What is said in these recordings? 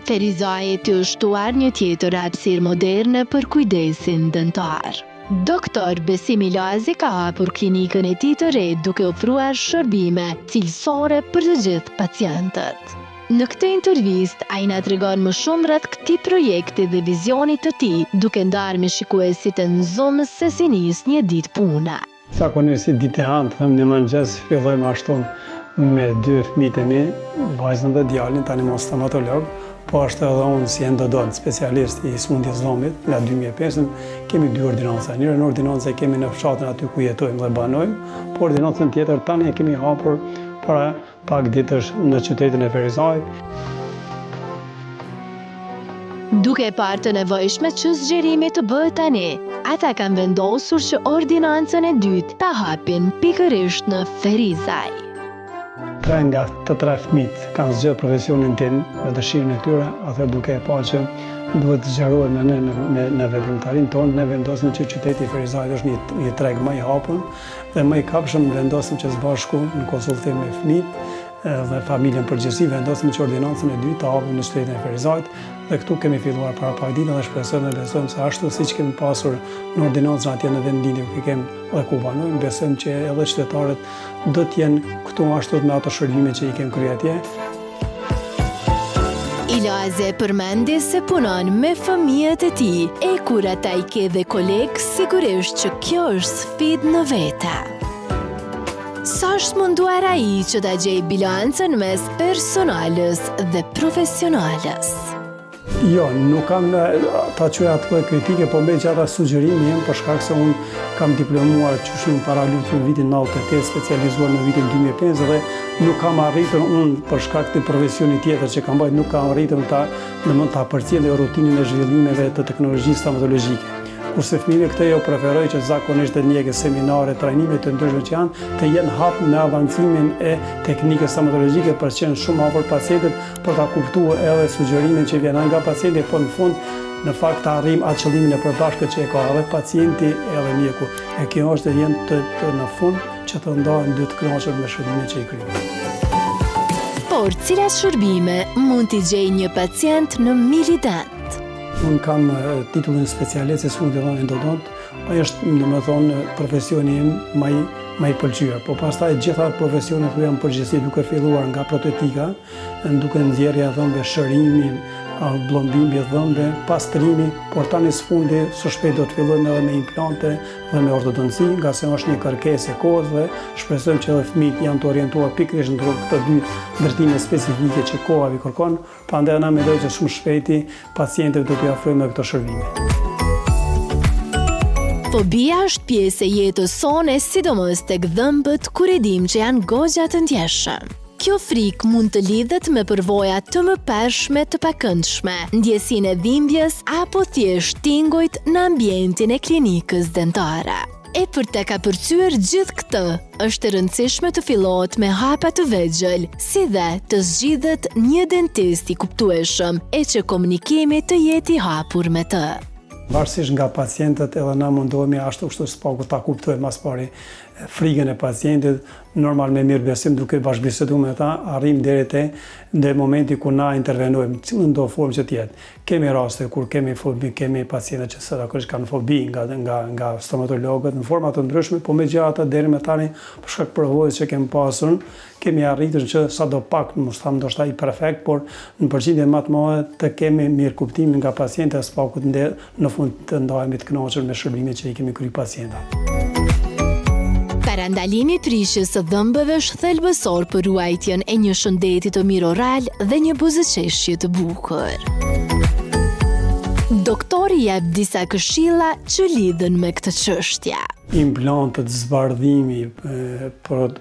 Ferizaj të shtuar një tjetër hapësirë moderne për kujdesin dëntar. Doktor Besim Ilazi ka hapur klinikën e tij të re duke ofruar shërbime cilësore për të gjithë pacientët. Në këtë intervistë, ai na tregon më shumë rreth këtij projekti dhe vizionit të tij, duke ndarë me shikuesit e Zoom se si nis një ditë puna. Zakonisht ditë e hënë, në mëngjes fillojmë ashtu me 2 fëmijët e mi, vajzën dhe djalin, tani mos stomatolog, po është edhe unë si endodont, specialist i sëmundjes dhomit, nga 2005 kemi 2 ordinanca. Njërën ordinancë kemi në fshatën aty ku jetojmë dhe banojmë, po ordinancën tjetër tani e kemi hapur para pak ditësh në qytetin e Ferizajt. Duke parë të nevojshme që zgjerimi të bëhet tani, ata kanë vendosur që ordinancën e dytë ta hapin pikërisht në Ferizaj. 3 nga të 3 fëmijët kanë zgjedhur profesionin tim me dëshirën e tyre, atë duke e parë që duhet të zgjerohemi në veprimtarinë tonë, ne vendosëm që qyteti i Ferizajt është një treg më i hapur dhe më i kapshëm, vendosëm që së bashku në konsultim me fëmijët dhe familjen përgjithësi, vendosëm që ordinancën e dytë ta hapim në qytetin e Ferizajt dhe këtu kemi filluar para pak ditë dhe shpresojmë dhe besojmë se ashtu siç kemi pasur në ordinancën atje në vendin ku kemi dhe ku banojmë, besojmë që edhe qytetarët do të jenë këtu ashtu me ato shërbime që i kemi kryer atje. Ilazi përmendi se punon me fëmijët e tij, e kur ata i ke dhe kolegë, sigurisht që kjo është sfidë në vete. Sa është munduar ai që ta gjej bilancën mes personales dhe profesionales? Jo, nuk kam ta quaj atë lloj kritike, po me gjata sugjerimi jem për shkak se unë kam diplomuar qysh paralytur në vitin 98, specializuar në vitin 2005 dhe nuk kam arritur unë për shkak të profesionit tjetër që kam bërë, nuk kam arritur ta përcjell rutinën e zhvillimeve të teknologjisë stomatologjike. Kurse fëmijëve këtë jo preferoj që zakonisht të ndjekë seminare, trajnime të ndryshme që janë, të jenë hap në avancimin e teknikës stomatologjike për të qenë shumë afër pacientit, për ta kuptuar edhe sugjerimin që vjen nga pacienti, po në fund në fakt të arrijmë atë qëllimin e përbashkët që e ka edhe pacienti edhe mjeku. E kjo është të jenë të në fund që të ndahen dy të kënaqur me shërbimet që i kryejnë. Por cilat shërbime mund t'i gjejë një pacient në Milident? Unë kam titullin specialist e sëmundjeve dhomit endodont, ai është domethënë profesioni im më i pëlqyer. Po pastaj gjitha profesionet ku janë përgjithësi duke filluar nga protetika, duke nxjerrja e dhëmbëve, shërimi, blondimi e dhëmbëve, pastrimi, por tani sfundi së shpejt do të fillojmë edhe me implante dhe me ortodonci, nga se është një kërkesë e kohës dhe shpresojmë që edhe fëmijët janë të orientuar pikërisht në këto dy ndërtime specifike që koha i kërkon, prandaj na mendoj që shumë shpejti pacientëve do t'i ofrojmë këto shërbime. Fobia është pjesë e jetës sone, sidomos tek dhëmbët, kur e dim që janë goxha të ndjeshëm. Kjo frikë mund të lidhet me përvoja të mëpershme të pakëndshme, ndjesinë e dhimbjes apo thjesht tingujt në ambientin e klinikës dentare. E për të kapërcyer gjithë këtë, është e rëndësishme të fillohet me hapa të vegjël, si dhe të zgjidhet një dentist i kuptueshëm e që komunikimi të jetë i hapur me të. Varësisht nga pacientët edhe na mundohemi ashtu kështu s'paku ta kuptojmë as pari frikën e pacientit, normal me mirëbesim duke bashkëbiseduar me ata, arrim deri te momenti ku na intervenojmë, cilën do formë që të jetë. Kemi raste kur kemi fobi, kemi pacientë që zakonisht kanë fobi nga stomatologët në forma të ndryshme, po megjithatë deri më tani për shkak provojës që kemi pasur, kemi arritur që sadopak, mos tham ndoshta i perfekt, por në përgjithësi më të madhe të kemi mirë kuptimin nga pacientët, spaku në fund të ndahemi të kënaqur me shërbimet që i kemi kryer pacientëve. Parandalimi i prishjes së dhëmbëve është thelbësor për ruajtjen e një shëndeti të mirë oral dhe një buzëqeshje të bukur. Doktori jep disa këshilla që lidhen me këtë çështje. Implantët, zbardhimi,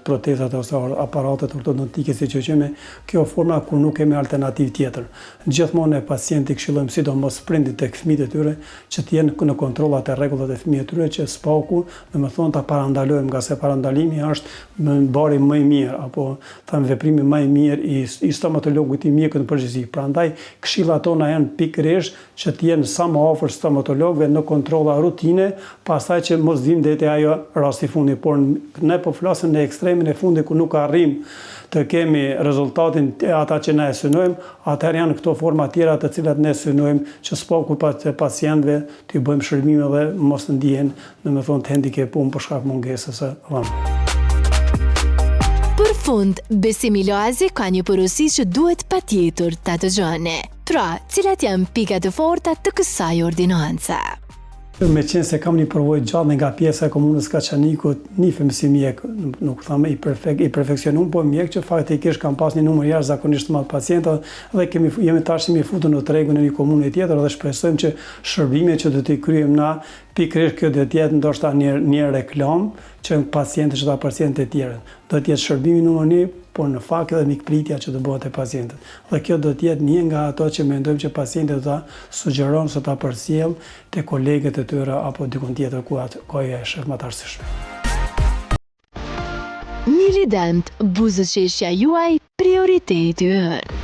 protezat ose aparatet ortodontike si që qeme, kjo forma ku nuk kemi alternativë tjetër. Gjithmonë e pacienti këshillojmë sidomos prindit tek fëmijët e tyre që të jenë në kontrollat e rregullat e fëmijëve të tyre që spaku, domethënë ta parandalojmë, nga se parandalimi është bari më i mirë apo tham veprimi më i mirë i stomatologut, i mjekut në përgjithësi. Prandaj këshillat tona janë pikërisht që të jenë sa më afër stomatologëve në kontrolla rutine, pastaj që mos vim deri vetë ajo rasti fundi, por ne po flasim në ekstremin e fundit ku nuk arrim të kemi rezultatin ata që ne e synojmë, atëherë janë këto forma tjera të cilat ne synojmë që spaku të pacientëve të bëjmë shërbime dhe mos të ndihen, domethënë të hendikepum për shkak mungesës së dhëmbëve. Për fund, Besimi Lazi ka një porosi që duhet patjetër ta dëgjoni. Pra, cilat janë pikat e forta të kësaj ordinance? Me qenë se kam një përvojë gjatë nga pjesa e komunës Kaçanikut, nifem si mjek, nuk thamë i perfeksionuar, po mjek që faktikisht kam pas një numër jashtëzakonisht të madh pacientëve dhe jemi tash i futur në tregun e një komune tjetër dhe shpresojmë që shërbimet që do t'i kryejmë na pikërisht kjo do të jetë ndoshta një reklam që pacientët që ta pacientët e tjerë. Do të jetë shërbimi numër 1, por në fakt edhe mikpritja që do bëhet te pacientët. Dhe kjo do të jetë një nga ato që mendojmë që pacientët ta sugjerojnë se ta përcjell te kolegët e tyre apo dikun tjetër ku ajo është më të arsyeshme. Milident, buzëqeshja juaj prioriteti ynë.